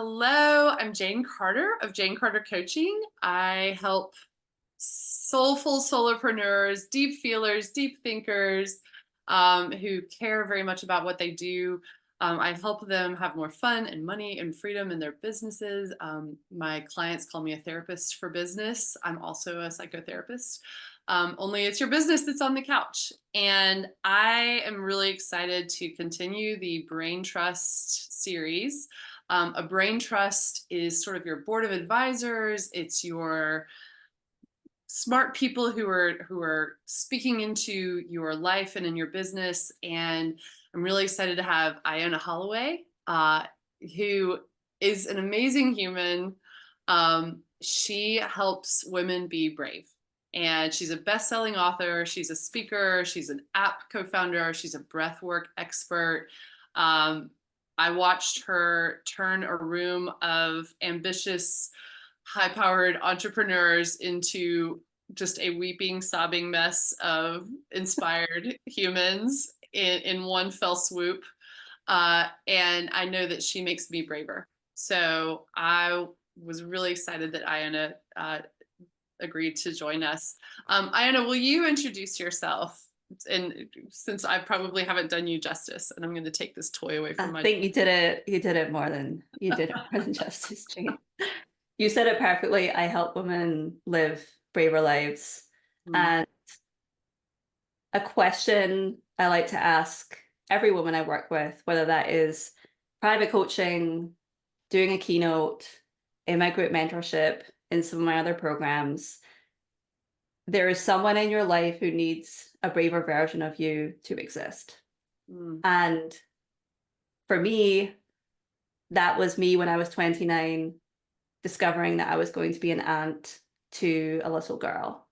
Hello, I'm Jane Carter of Jane Carter Coaching. I help soulful solopreneurs, deep feelers, deep thinkers who care very much about what they do. I help them have more fun and money and freedom in their businesses. My clients call me a therapist for business. I'm also a psychotherapist. Only it's your business that's on the couch. And I am really excited to continue the Brain Trust series. A brain trust is sort of your board of advisors. It's your smart people who are speaking into your life and in your business. And I'm really excited to have Iona Holloway, who is an amazing human. She helps women be brave. And she's a best-selling author. She's a speaker. She's an app co-founder. She's a breathwork expert. I watched her turn a room of ambitious, high-powered entrepreneurs into just a weeping, sobbing mess of inspired humans in one fell swoop. And I know that she makes me braver. So I was really excited that Iona agreed to join us. Iona, will you introduce yourself? And since I probably haven't done you justice, and I'm going to take this toy away from I think you did it more than justice, Jane. You said it perfectly. I help women live braver lives. Mm. And a question I like to ask every woman I work with, whether that is private coaching, doing a keynote, in my group mentorship, in some of my other programs, there is someone in your life who needs a braver version of you to exist. Mm. And for me, that was me when I was 29, discovering that I was going to be an aunt to a little girl.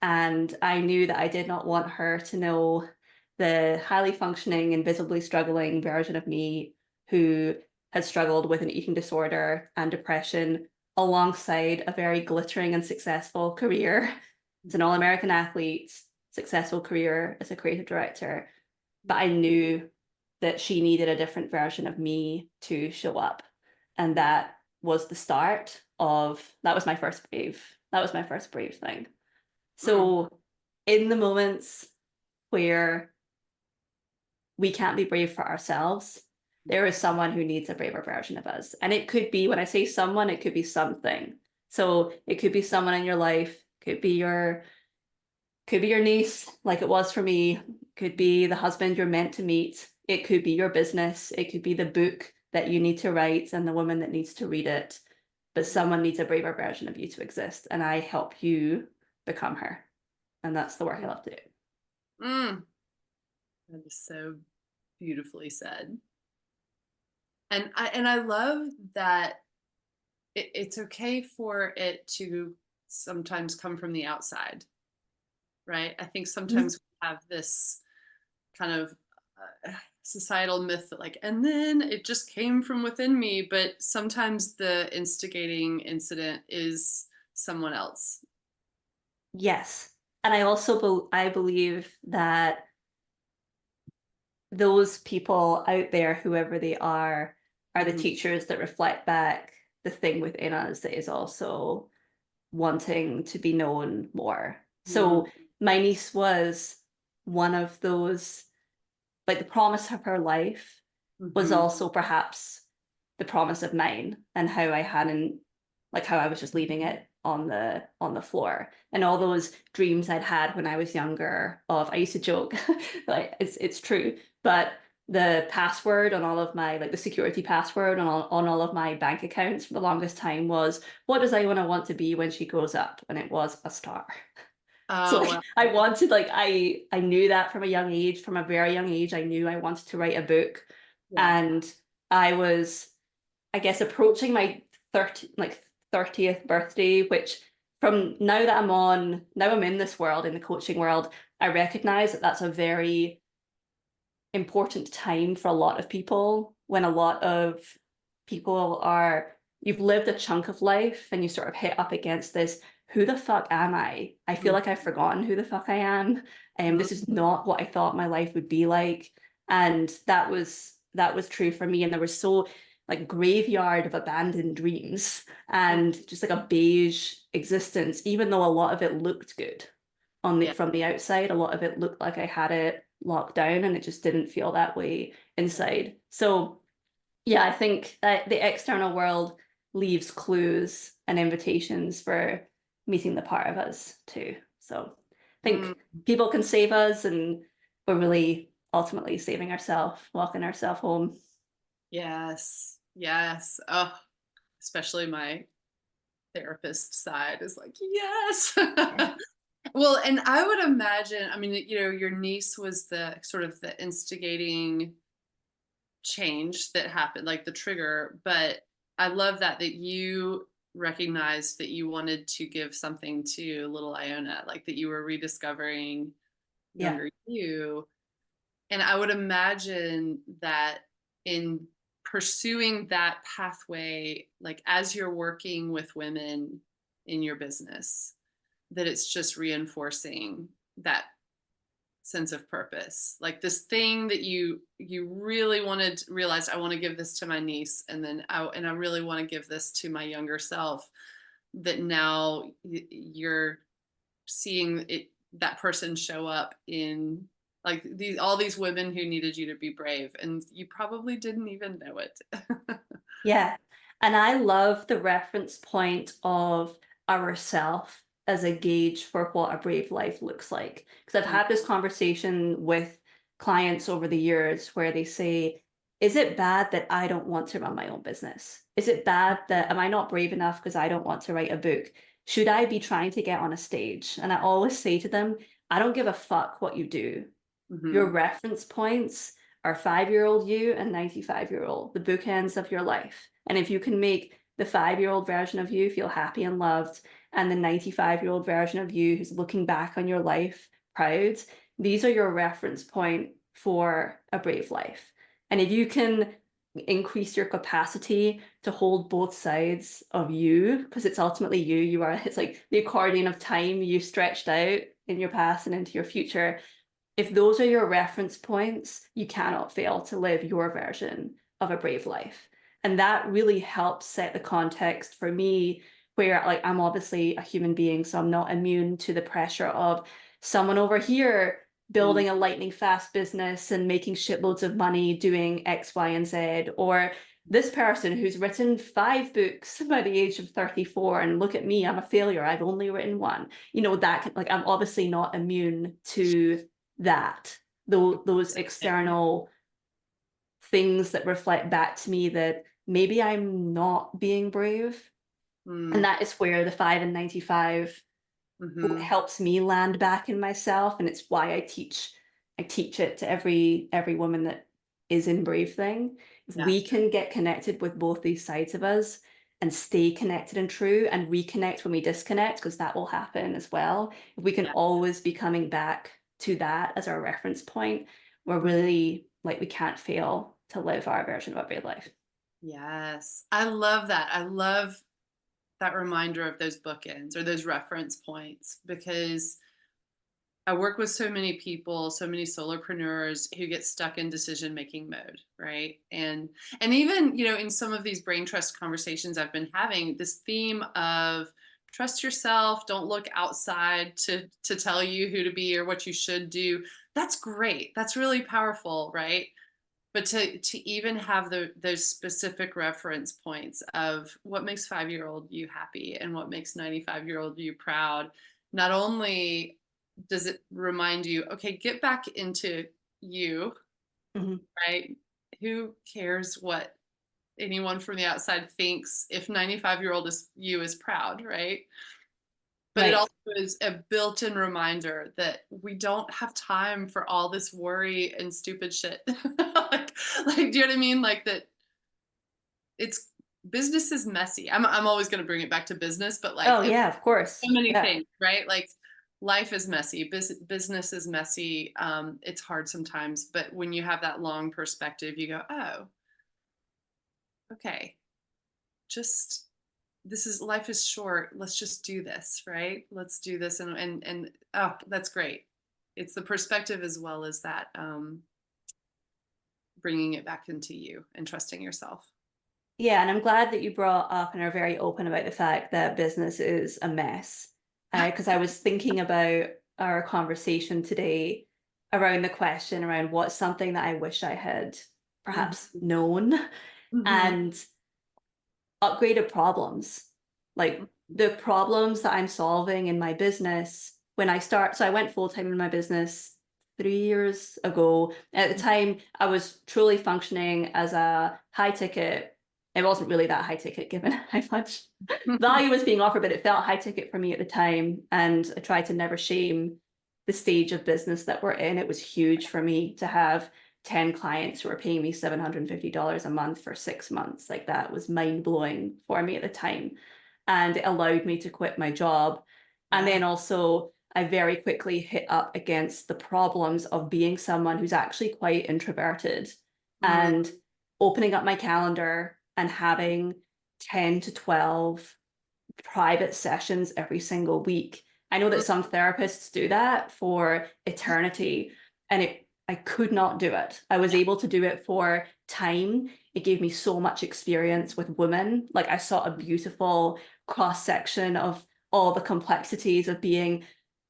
And I knew that I did not want her to know the highly functioning and visibly struggling version of me who had struggled with an eating disorder and depression alongside a very glittering and successful career as an all-American athlete, successful career as a creative director. But I knew that she needed a different version of me to show up. And that was the start of, that was my first brave thing. So in the moments where we can't be brave for ourselves, there is someone who needs a braver version of us. And it could be, when I say someone, it could be something. So it could be someone in your life, could be your niece, like it was for me, could be the husband you're meant to meet, it could be your business, it could be the book that you need to write and the woman that needs to read it. But someone needs a braver version of you to exist, and I help you become her. And that's the work I love to do. That is so beautifully said. And I love that it's okay for it to sometimes come from the outside, right? I think sometimes we have this kind of societal myth that like, and then it just came from within me, but sometimes the instigating incident is someone else. Yes. And I also I believe that those people out there, whoever they are the teachers that reflect back the thing within us that is also wanting to be known more. So my niece was one of those, like the promise of her life was also perhaps the promise of mine, and how I hadn't, like how I was just leaving it on the floor, and all those dreams I'd had when I was younger of, I used to joke, like it's true, but the password on all of my, like the security password on all of my bank accounts for the longest time was, what does Iona want to be when she grows up? And it was a star. So like, Wow. I wanted, like, I knew that from a young age, from a very young age, I knew I wanted to write a book. Yeah. And I was, I guess, approaching my 30th birthday, which from now that now I'm in this world, in the coaching world, I recognize that that's a very important time for a lot of people, when a lot of people are, you've lived a chunk of life and you sort of hit up against this, who the fuck am I? I feel like I've forgotten who the fuck I am. This is not what I thought my life would be like. And that was true for me. And there was so, like graveyard of abandoned dreams and just like a beige existence, even though a lot of it looked good Yeah. from the outside. A lot of it looked like I had it locked down, and it just didn't feel that way inside. So yeah, I think that the external world leaves clues and invitations for meeting the part of us too. So I Mm, think people can save us, and we're really ultimately saving ourselves, walking ourselves home. yes. Yes. Oh, especially my therapist side is like, yes. Yeah. Well, and I would imagine, I mean, your niece was the sort of the instigating change that happened, like the trigger, but I love that you recognized that you wanted to give something to little Iona, like that you were rediscovering Yeah. younger you. And I would imagine that in pursuing that pathway, like as you're working with women in your business, that it's just reinforcing that sense of purpose, like this thing that you really wanted to realize, I want to give this to my niece, and then I really want to give this to my younger self, that now you're seeing it, that person show up in like these all these women who needed you to be brave, and you probably didn't even know it. Yeah. And I love the reference point of ourself as a gauge for what a brave life looks like. Because I've had this conversation with clients over the years where they say, is it bad that I don't want to run my own business? Is it bad that am I not brave enough because I don't want to write a book? Should I be trying to get on a stage? And I always say to them, I don't give a fuck what you do. Your Hmm. reference points are 5-year-old you and 95-year-old, the bookends of your life. And if you can make the 5-year-old version of you feel happy and loved, and the 95-year-old version of you who's looking back on your life proud, these are your reference point for a brave life. And if you can increase your capacity to hold both sides of you, because it's ultimately you are, it's like the accordion of time you stretched out in your past and into your future. If those are your reference points, you cannot fail to live your version of a brave life. And that really helps set the context for me, where like I'm obviously a human being, so I'm not immune to the pressure of someone over here building a lightning fast business and making shitloads of money doing X, Y, and Z, or this person who's written 5 books by the age of 34, and look at me, I'm a failure, I've only written one. That like I'm obviously not immune to that, those external things that reflect back to me that maybe I'm not being brave. And Mm. that is where the 5 and 95 Hmm. helps me land back in myself. And it's why I teach it to every woman that is in Brave Thing. If Yeah. we can get connected with both these sides of us and stay connected and true and reconnect when we disconnect, because that will happen as well. If we can Yeah. always be coming back to that as our reference point, we're really like we can't fail to live our version of a brave life. Yes, I love that. I love that reminder of those bookends or those reference points, because I work with so many people, so many solopreneurs who get stuck in decision making mode, right? And even, in some of these brain trust conversations I've been having, this theme of trust yourself, don't look outside to tell you who to be or what you should do. That's great. That's really powerful, right? But to even have those specific reference points of what makes 5-year-old you happy and what makes 95-year-old you proud, not only does it remind you, okay, get back into you, Mhm. right? Who cares what anyone from the outside thinks if 95-year-old is you is proud, right? But it Right. also is a built-in reminder that we don't have time for all this worry and stupid shit. Like, do you know what I mean? Like that it's business is messy. I'm always going to bring it back to business, but like Oh it's yeah, of course. so many Yeah. things, right? Like life is messy, business is messy. It's hard sometimes, but when you have that long perspective, you go, oh, okay, just this is life is short. Let's just do this, right? Let's do this, and oh, that's great. It's the perspective as well as that bringing it back into you and trusting yourself. Yeah, and I'm glad that you brought up and are very open about the fact that business is a mess. Because I was thinking about our conversation today around the question around what's something that I wish I had perhaps Mhm. known, Mhm. and upgraded problems. Like the problems that I'm solving in my business when I start. So I went full time in my business 3 years ago. At the time, I was truly functioning as a high ticket. It wasn't really that high ticket given how much value was being offered, but it felt high ticket for me at the time. And I tried to never shame the stage of business that we're in. It was huge for me to have 10 clients who were paying me $750 a month for 6 months. Like that was mind blowing for me at the time. And it allowed me to quit my job. And Yeah. then also, I very quickly hit up against the problems of being someone who's actually quite introverted Mm. and opening up my calendar and having 10 to 12 private sessions every single week. I know that some therapists do that for eternity, and I could not do it. I was Yeah. able to do it for time. It gave me so much experience with women. Like I saw a beautiful cross section of all the complexities of being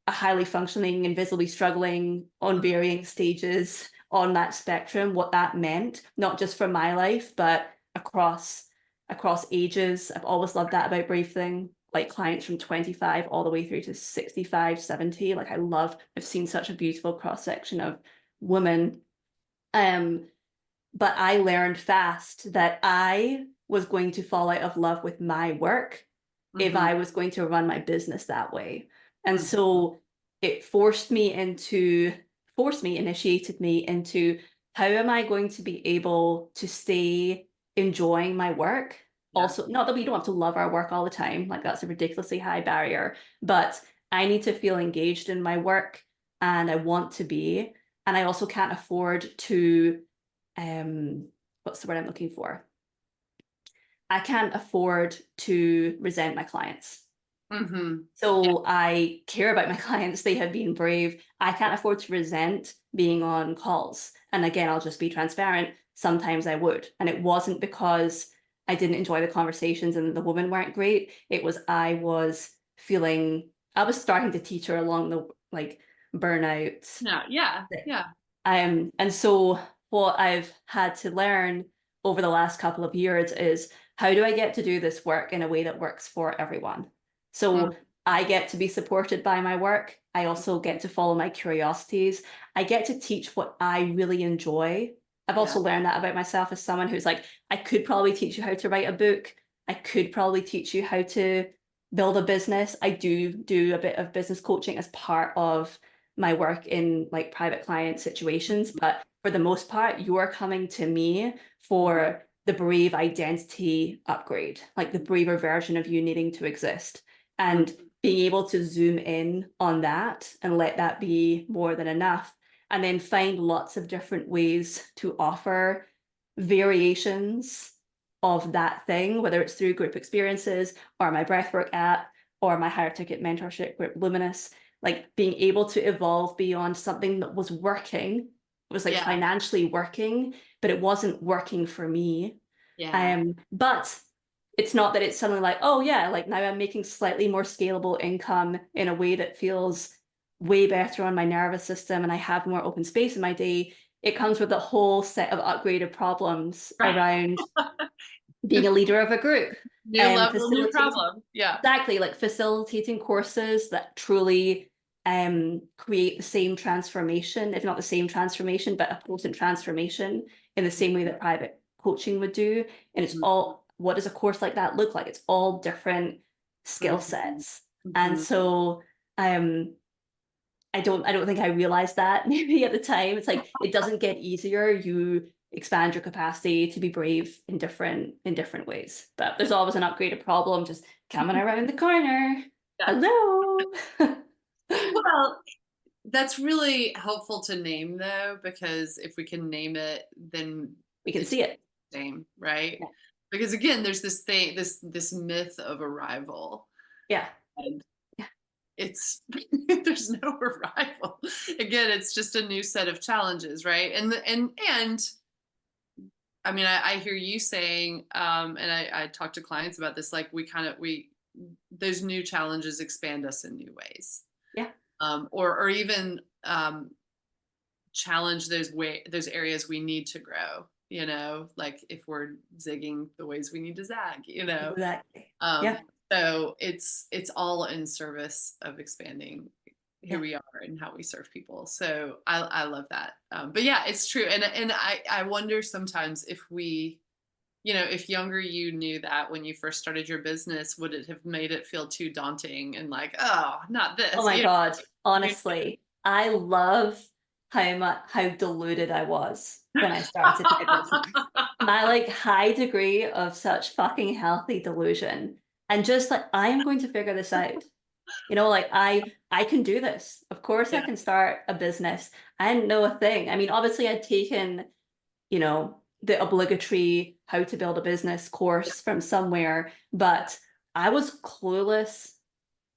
a highly functioning and visibly struggling on varying stages on that spectrum, what that meant, not just for my life, but across ages. I've always loved that about Brave Thing, like clients from 25 all the way through to 65, 70. Like I've seen such a beautiful cross section of women. Um, but I learned fast that I was going to fall out of love with my work if Mhm. I was going to run my business that way. And Mhm. so it initiated me into how am I going to be able to stay enjoying my work? Yeah. Also, not that we don't have to love our work all the time, like that's a ridiculously high barrier, but I need to feel engaged in my work and I want to be. And I also can't afford to um what's the word I'm looking for? I can't afford to resent my clients. Mhm. Yeah. So I care about my clients. They have been brave. I can't afford to resent being on calls. And again, I'll just be transparent. Sometimes I would. And it wasn't because I didn't enjoy the conversations and the women weren't great. It was I was starting to teach her along the like burnout. Yeah. Yeah. Yeah. And so what I've had to learn over the last couple of years is how do I get to do this work in a way that works for everyone? Mm. So I get to be supported by my work. I also get to follow my curiosities. I get to teach what I really enjoy. I've Yeah. also learned that about myself as someone who's like, I could probably teach you how to write a book. I could probably teach you how to build a business. I do a bit of business coaching as part of my work in like private client situations, but for the most part, you're coming to me Mhm. for the brave identity upgrade, like the braver version of you needing to exist. And Mhm. being able to zoom in on that and let that be more than enough. And then find lots of different ways to offer variations of that thing, whether it's through group experiences or my breathwork app or my higher ticket mentorship group Luminous, like being able to evolve beyond something that was working. It was like Yeah. financially working, but it wasn't working for me. Yeah. But it's not that it's suddenly like, oh yeah, like now I'm making slightly more scalable income in a way that feels way better on my nervous system and I have more open space in my day. It comes with a whole set of upgraded problems Right. around being a leader of a group New and level, new facilitating problem. Yeah. exactly like facilitating courses that truly create the same transformation, if not the same transformation, but a potent transformation in the same way that private coaching would do. And it's Mhm. all, what does a course like that look like? It's all different skill Mhm. sets. And Mhm. so um I don't think I realized that maybe at the time. It's like it doesn't get easier. You expand your capacity to be brave in different ways. But there's always an upgraded problem just coming around the corner. Yeah. Hello. Well, that's really helpful to name though, because if we can name it, then We can it's see it. the same, right? Yeah. Because again, there's this thing, this myth of arrival, Yeah. and Yeah. it's there's no arrival. Again, it's just a new set of challenges, right? And I mean, I hear you saying, and I talk to clients about this, like those new challenges expand us in new ways. Yeah. Or even challenge those areas we need to grow, like if we're zigging the ways we need to zag. Exactly. Um, Yeah. so it's all in service of expanding who Yeah. we are and how we serve people. So I love that. But yeah, it's true. And I wonder sometimes if if younger you knew that when you first started your business, would it have made it feel too daunting and like, oh, not Oh this? my God. You Honestly, I love how deluded I was when I started my business. My like high degree of such fucking healthy delusion, and just like I am going to figure this out. Like I can do this. Of course I Yeah. can start a business. I didn't know a thing. I mean, obviously I'd taken, the obligatory how to build a business course from somewhere, but I was clueless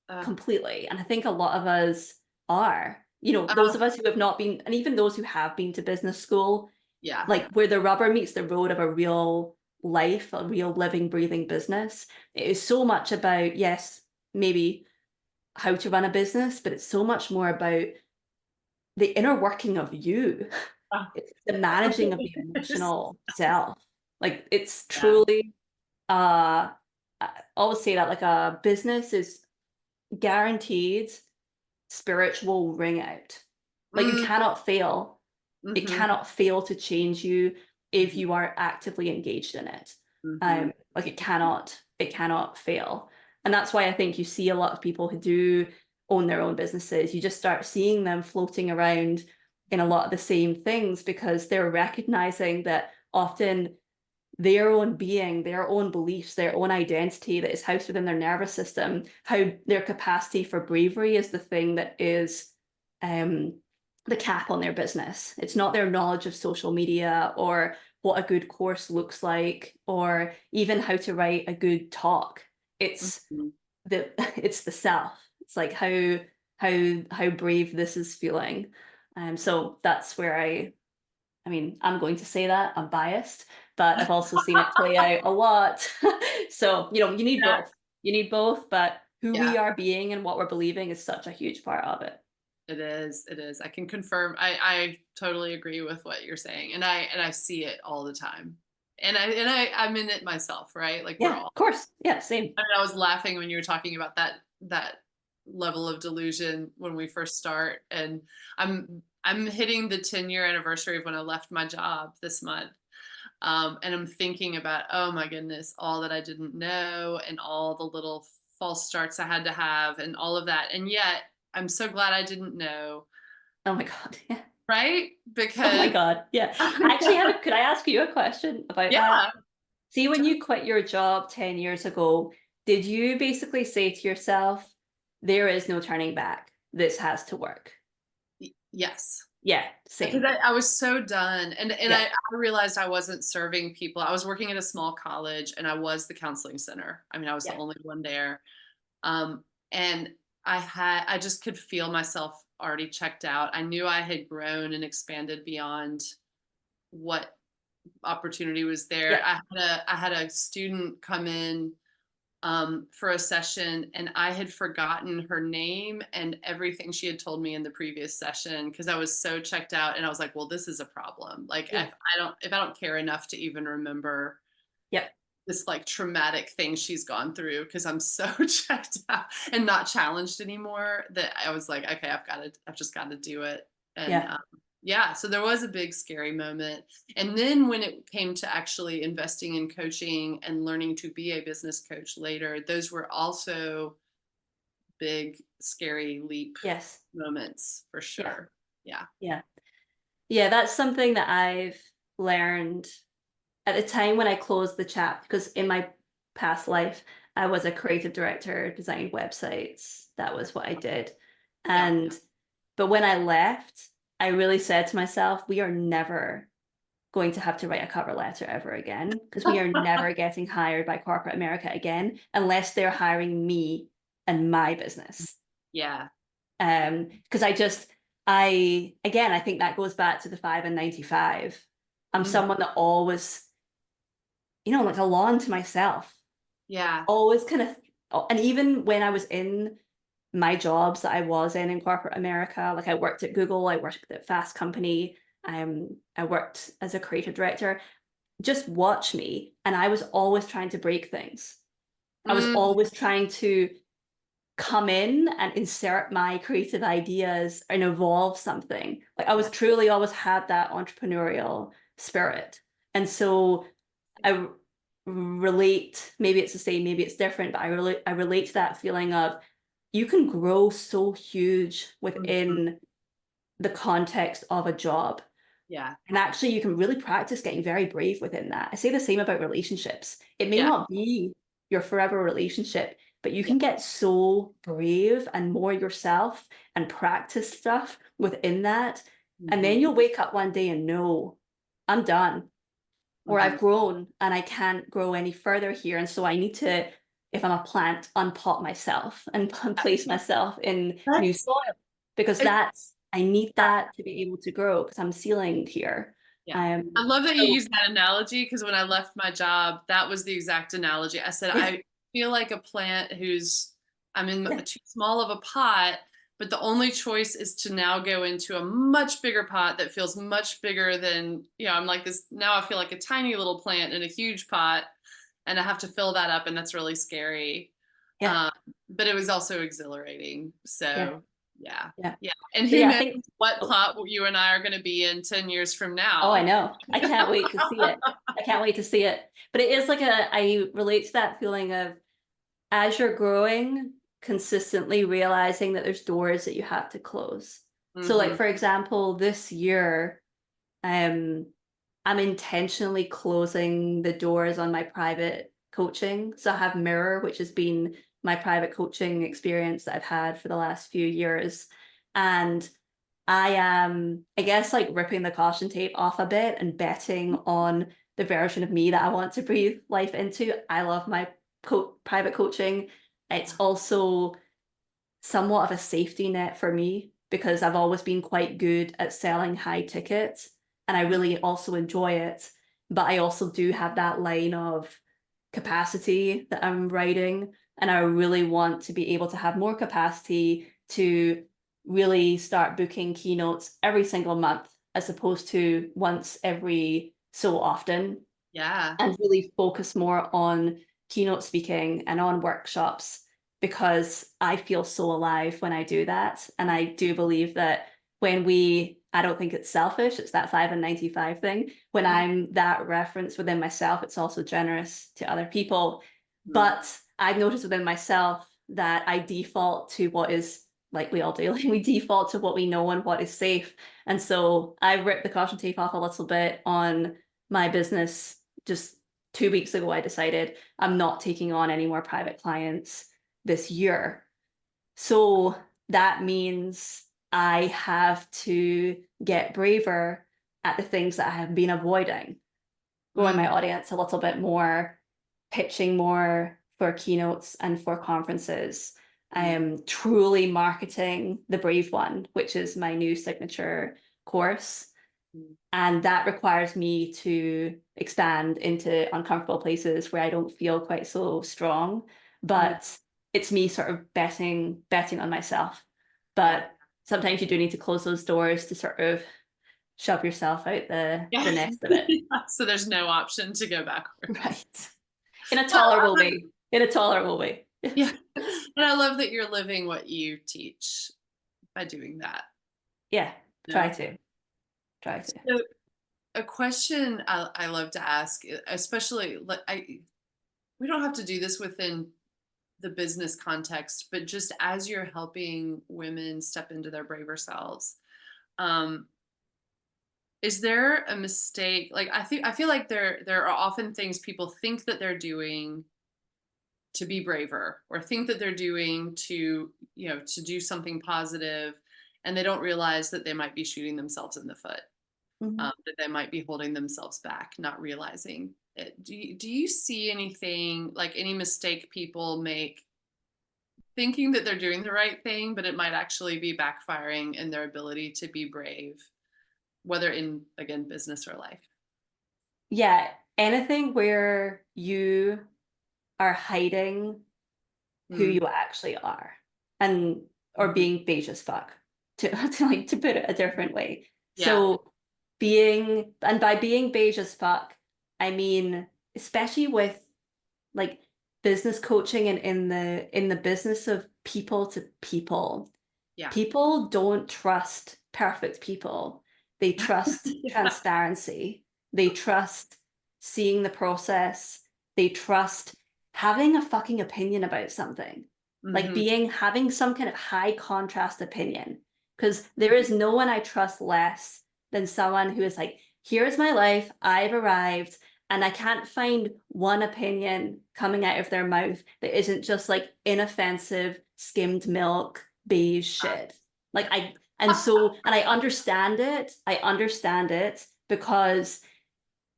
Uh, completely. And I think a lot of us are, those uh, of us who have not been, and even those who have been to business school, yeah. like where the rubber meets the road of a real life, a real living, breathing business. It is so much about, yes, maybe how to run a business, but it's so much more about the inner working of you. Uh, It's the managing of the yes. emotional self. Like it's Yeah. truly I always say that like a business is guaranteed spiritual ring out. Like you Mm, cannot fail. It hmm cannot fail to change you if hmm you are actively engaged in it. hmm Like it cannot fail. And that's why I think you see a lot of people who do own their own businesses. You just start seeing them floating around in a lot of the same things because they're recognizing that often their own being, their own beliefs, their own identity that is housed within their nervous system, how their capacity for bravery is the thing that is um, the cap on their business. It's not their knowledge of social media or what a good course looks like or even how to write a good talk. It's hmm it's the self. It's like how brave this is feeling. So that's where I mean, I'm going to say that I'm biased, but I've also seen it play out a lot. So, you need Yeah. both. You need both, but who Yeah. we are being and what we're believing is such a huge part of it. It is. It is. I can confirm. I totally agree with what you're saying, and I see it all the time. I'm in it myself, right? Like we're Yeah, all. of course. Yeah, same. I mean, I was laughing when you were talking about that level of delusion when we first start, and I'm hitting the 10-year anniversary of when I left my job this month. And I'm thinking about, oh my goodness, all that I didn't know and all the little false starts I had to have and all of that. And yet I'm so glad I didn't know, Oh my God. Yeah. right? Oh my Because God. Yeah. I actually could I ask you a question about that? yeah, See, when you quit your job 10 years ago, did you basically say to yourself, there is no turning back. This has to work? yes. Yeah, Because same. I was so done. And Yeah. I realized I wasn't serving people. I was working at a small college and I was the counseling center. I mean, I was the Yeah. only one there. Um, and I just could feel myself already checked out. I knew I had grown and expanded beyond what opportunity was there. Yeah. I had a student come in for a session, and I had forgotten her name and everything she had told me in the previous session because I was so checked out. And I was like, "Well, this is a problem. Like, Yeah. if I don't care enough to even remember Yeah. this like traumatic thing she's gone through because I'm so checked out and not challenged anymore that I was like, okay, I've just got to do it. And Yeah. yeah, so there was a big scary moment. And then when it came to actually investing in coaching and learning to be a business coach later, those were also big, scary leap Yes. moments for Yeah. sure. Yeah. Yeah. Yeah, that's something that I've learned at the time when I closed the chat, because in my past life, I was a creative director, designed websites. That was what I did. Yeah. But when I left, I really said to myself, we are never going to have to write a cover letter ever again, because we are never getting hired by corporate America again unless they're hiring me and my business. Yeah. Because I think that goes back to the 5 and 95. I'm Mhm. someone that always like a law unto myself. Yeah. Always kind of, and even when I was in my jobs that I was in corporate America, like I worked at Google, I worked at Fast Company, I worked as a creative director. Just watch me, and I was always trying to break things. I was Mm, always trying to come in and insert my creative ideas and evolve something. Like I was yeah. truly always had that entrepreneurial spirit. And so I relate, maybe it's the same, maybe it's different, but I relate to that feeling of you can grow so huge Mhm. within the context of a job. Yeah. And actually, you can really practice getting very brave within that. I say the same about relationships. It may Yeah. not be your forever relationship, but you Yeah. can get so brave and more yourself and practice stuff within that. And Mhm. then you'll wake up one day and know, I'm done, or Mhm. I've grown and I can't grow any further here. And so I need to, if I'm a plant, unpot myself and place myself in new That's soil because it, I need that to be able to grow because I'm ceilinged here. yeah. I love that you So use that analogy because when I left my job, that was the exact analogy. I said, yeah, I feel like a plant I'm in yeah, too small of a pot, but the only choice is to now go into a much bigger pot that feels much bigger than, I'm like this, now I feel like a tiny little plant in a huge pot and I have to fill that up and that's really scary. yeah, Um, but it was also exhilarating. yeah, So yeah. yeah. Yeah. And So who yeah, I knows think. what Oh, plot you and I are going to be in 10 years from oh, I now. know. I can't wait to see it. I can't wait to see it. But it is like I relate to that feeling of as you're growing, consistently realizing that there's doors that you have to close. So, like Hmm. for example, this year, um, I'm intentionally closing the doors on my private coaching. So I have Mirror, which has been my private coaching experience that I've had for the last few years. And I am, I guess, like ripping the caution tape off a bit and betting on the version of me that I want to breathe life into. I love my private coaching. It's also somewhat of a safety net for me because I've always been quite good at selling high tickets and I really also enjoy it. But I also do have that line of capacity that I'm writing, and I really want to be able to have more capacity to really start booking keynotes every single month as opposed to once every so often, Yeah. and really focus more on keynote speaking and on workshops because I feel so alive when I do that. And I do believe that I don't think it's selfish, it's that 5 and 95 thing. When I'm that reference within myself, it's also generous to other people. Mhm. But I've noticed within myself that I default to what is like we all do, like we default to what we know and what is safe. And so I ripped the caution tape off a little bit on my business just 2 weeks ago. I decided I'm not taking on any more private clients this year. So that means I have to get braver at the things that I have been avoiding, growing Mm, my audience a little bit more, pitching more for keynotes and for conferences. I mm, am truly marketing the Brave One, which is my new signature course. mm. And that requires me to expand into uncomfortable places where I don't feel quite so strong. Mm. But it's me sort of betting on myself. Yeah. But sometimes you do need to close those doors to sort of shove yourself out the Yeah. nest of it. So there's no option to go backwards. Right. In a Well, tolerable way. In a tolerable way. yeah. And I love that you're living what you teach by doing that. Yeah. Try No. to. Try to. So a question I love to ask, especially we don't have to do this within the business context, but just as you're helping women step into their braver selves, um, is there a mistake? Like I feel like there are often things people think that they're doing to be braver or think that they're doing to do something positive, and they don't realize that they might be shooting themselves in the foot, Mhm. that they might be holding themselves back, not realizing it. Do you see anything, like any mistake people make thinking that they're doing the right thing, but it might actually be backfiring in their ability to be brave, whether in, again, business or life? Yeah. anything where you are hiding who Mm, you actually are, and or mhm. beige as fuck, to to put it a different way. Yeah. So by being beige as fuck, I mean, especially with like business coaching and in the business of people to people, Yeah. people don't trust perfect people. They trust Yeah. transparency. They trust seeing the process. They trust having a fucking opinion about something. Like Hmm. having some kind of high contrast opinion. Because there is no one I trust less than someone who is like, here's my life, I've arrived, and I can't find one opinion coming out of their mouth that isn't just like inoffensive, skimmed milk, beige shit. Like I understand it. I understand it because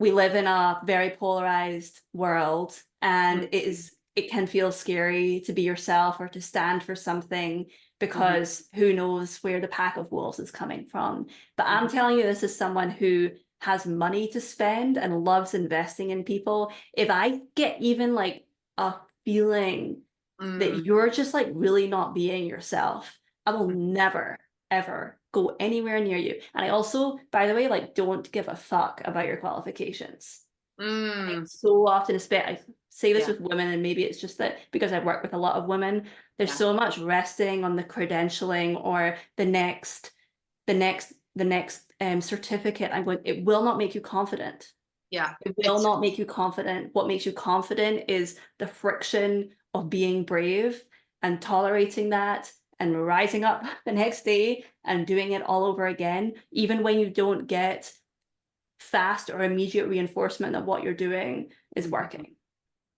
we live in a very polarized world, and Mhm. it can feel scary to be yourself or to stand for something, Mhm. because who knows where the pack of wolves is coming from. But I'm Mhm. telling you, this is someone who has money to spend and loves investing in people. If I get even like a feeling that Mm. you're just like really not being yourself, I will never, ever go anywhere near you. And I also, by the way, like don't give a fuck about your qualifications. I think Mm. so often, I say this Yeah. with women, and maybe it's just that because I work with a lot of women, there's Yeah. so much resting on the credentialing or the next certificate. I'm going, it will not make you confident. Yeah. It will It's not make you confident. What makes you confident is the friction of being brave and tolerating that and rising up the next day and doing it all over again, even when you don't get fast or immediate reinforcement that what you're doing is Mhm. working.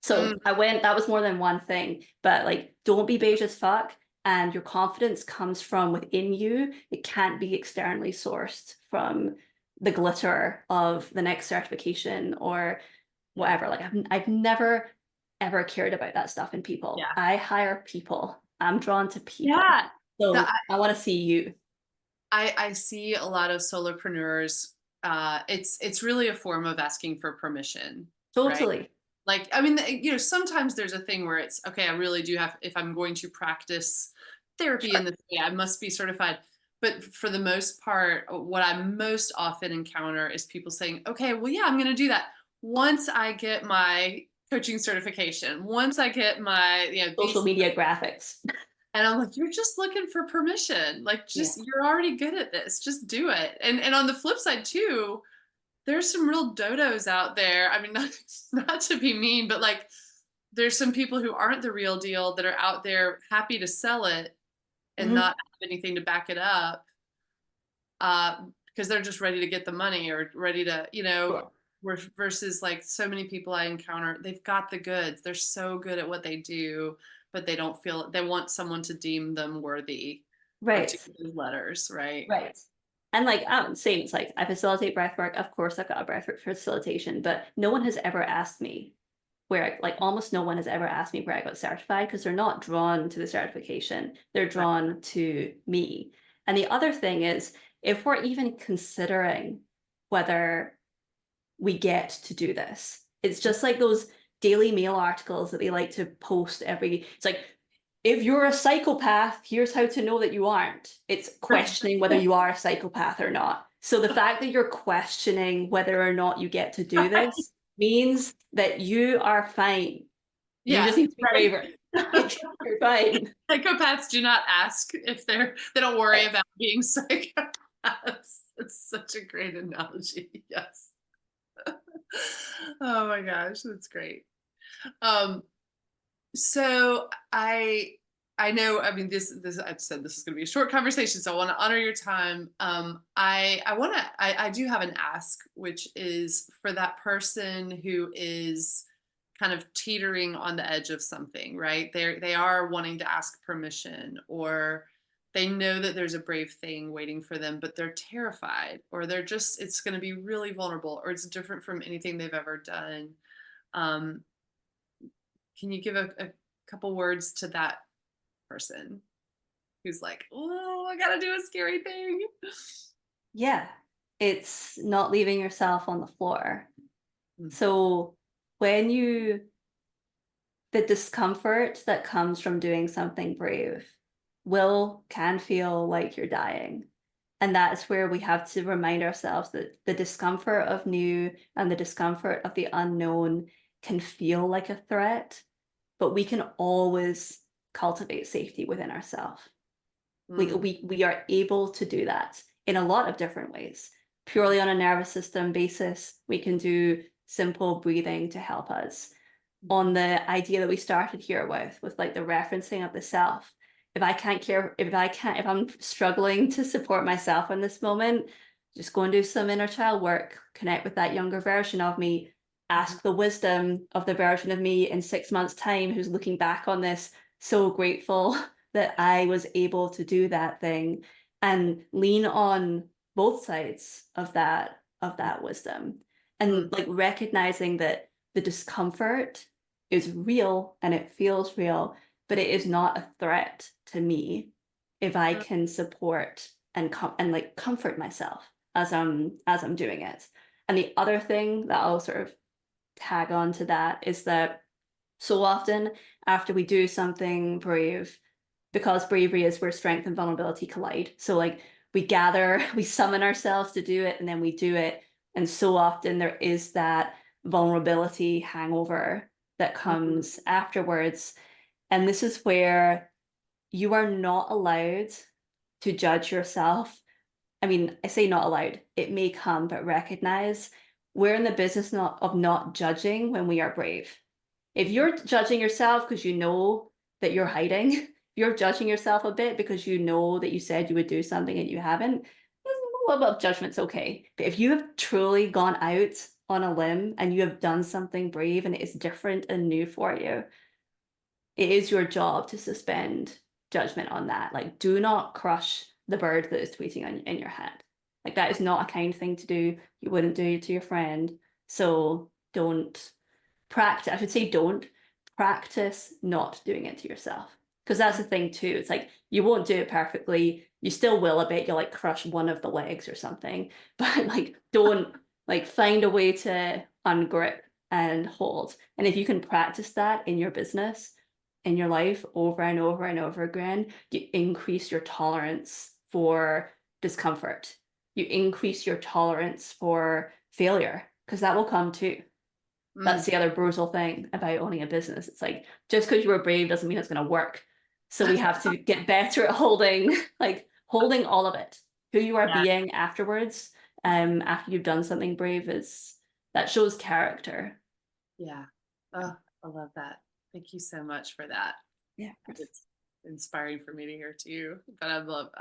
So Mm. that was more than one thing, but like, don't be beige as fuck. And your confidence comes from within you. It can't be externally sourced from the glitter of the next certification or Yeah. whatever. Like, I've never ever cared about that stuff in people. Yeah. I hire people. I'm drawn to people. Yeah. The, So I want to see you. I see a lot of solopreneurs. It's really a form of asking for permission, right? Totally. Like, I mean, sometimes there's a thing where it's okay. I really do have. If I'm going to practice therapy in Sure. this way, I must be certified. But for the most part, what I most often encounter is people saying, "Okay, well, yeah, I'm going to do that once I get my coaching certification. Once I get my, Social these." media graphics. And I'm like, you're just looking for permission. Like, Yeah. just you're already good at this. Just do it. And on the flip side too, there's some real dodos out there. I mean, not to be mean, but like there's some people who aren't the real deal that are out there happy to sell it and Mhm. not have anything to back it up, because they're just ready to get the money or ready to, Sure. versus like so many people I encounter, they've got the goods. They're so good at what they do, but they don't feel they want someone to deem them worthy Right. to get those letters, right? Right. And like same, it's like I facilitate breathwork. Of course, I've got a breathwork facilitation, but no one has ever asked me like almost no one has ever asked me where I got certified, because they're not drawn to the certification. They're Right. drawn to me. And the other thing is, if we're even considering whether we get to do this, it's just like those Daily Mail articles that they like to post it's like, if you're a psychopath, here's how to know that you aren't. It's questioning whether you are a psychopath or not. So the fact that you're questioning whether or not you get to do Right. this means that you are fine. You Yeah. just need to be Right. braver. You're fine. Psychopaths do not ask if they don't worry about being psychopaths. It's such a great analogy. Yes. Oh my gosh, that's great. Um, so I know, I mean, this I said this is going to be a short conversation, so I want to honor your time. I do have an ask, which is for that person who is kind of teetering on the edge of something, right? They are wanting to ask permission, or they know that there's a brave thing waiting for them, but they're terrified, or it's going to be really vulnerable, or it's different from anything they've ever done. Um, can you give a couple words to that person who's like, oh, I gotta do a scary thing? Yeah. It's not leaving yourself on the floor. Mm. So when the discomfort that comes from doing something brave can feel like you're dying. And that's where we have to remind ourselves that the discomfort of new and the discomfort of the unknown can feel like a threat, but we can always cultivate safety within ourselves. Mm. We are able to do that in a lot of different ways. Purely on a nervous system basis, we can do simple breathing to help us. On the idea that we started here with like the referencing of the self. If I'm struggling to support myself in this moment, just go and do some inner child work, connect with that younger version of me, ask the wisdom of the version of me in 6 months' time who's looking back on this so grateful that I was able to do that thing, and lean on both sides of that wisdom, Mm. and like recognizing that the discomfort is real and it feels real, but it is not a threat to me if I Mm. can support and like comfort myself as I'm doing it. And the other thing that I'll sort of tag on to that is that so often after we do something brave, because bravery is where strength and vulnerability collide. So like we gather, we summon ourselves to do it, and then we do it. And so often there is that vulnerability hangover that Mm. comes afterwards. And this is where you are not allowed to judge yourself. I mean, I say not allowed, it may come, but recognize we're in the business of not judging when we are brave. If you're judging yourself because you know that you're hiding, you're judging yourself a bit because you know that you said you would do something and you haven't, a little bit of judgment's okay. But if you have truly gone out on a limb and you have done something brave and it is different and new for you, it is your job to suspend judgment on that. Like, do not crush the bird that is tweeting in your head. Like, that is not a kind thing to do. You wouldn't do it to your friend. So don't practice. I should say don't practice not doing it to yourself. Because that's the thing too. It's like you won't do it perfectly. You still will a bit. You'll like crush one of the legs or something. But like don't like find a way to ungrip and hold. And if you can practice that in your business, in your life over and over and over again, you increase your tolerance for discomfort. You increase your tolerance for failure because that will come too. That's Mm. the other brutal thing about owning a business. It's like just because you were brave doesn't mean it's going to work. So we have to get better at holding all of it. Who you are Yeah. being afterwards, after you've done something brave, is that shows character. Yeah. Oh, I love that. Thank you so much for that. Yeah, of course. It's inspiring for me to hear too. But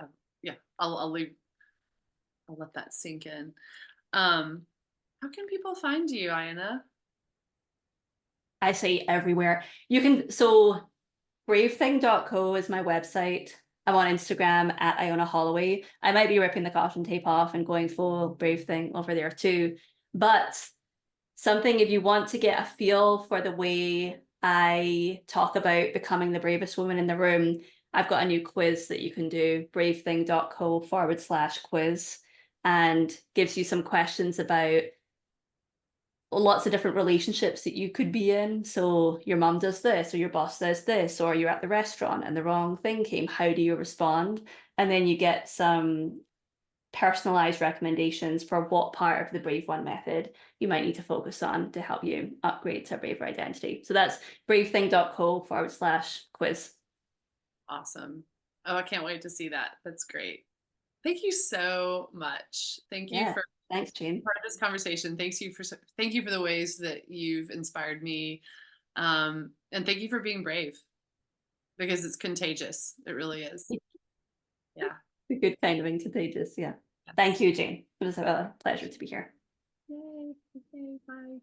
yeah, I'll let that sink in. Um, how can people find you, Iona? I say everywhere. You can, so bravething.co is my website. I'm on Instagram at Iona Holloway. I might be ripping the caution tape off and going full Brave Thing over there too. But something, if you want to get a feel for the way I talk about becoming the bravest woman in the room, I've got a new quiz that you can do, bravething.co/quiz, and gives you some questions about lots of different relationships that you could be in. So your mom does this, or your boss does this, or you're at the restaurant and the wrong thing came. How do you respond? And then you get some personalized recommendations for what part of the Brave One method you might need to focus on to help you upgrade to a braver identity. So that's bravething.co/quiz. Awesome. Oh, I can't wait to see that. That's great. Thank you so much. Thank you Yeah. for Thanks, Jane. part of this conversation. Thank you for the ways that you've inspired me. And thank you for being brave because it's contagious. It really is. Yeah. The good kind of contagious. Yeah. Thank Yes. you, Jane. It was a pleasure to be here. Yay. Okay, bye.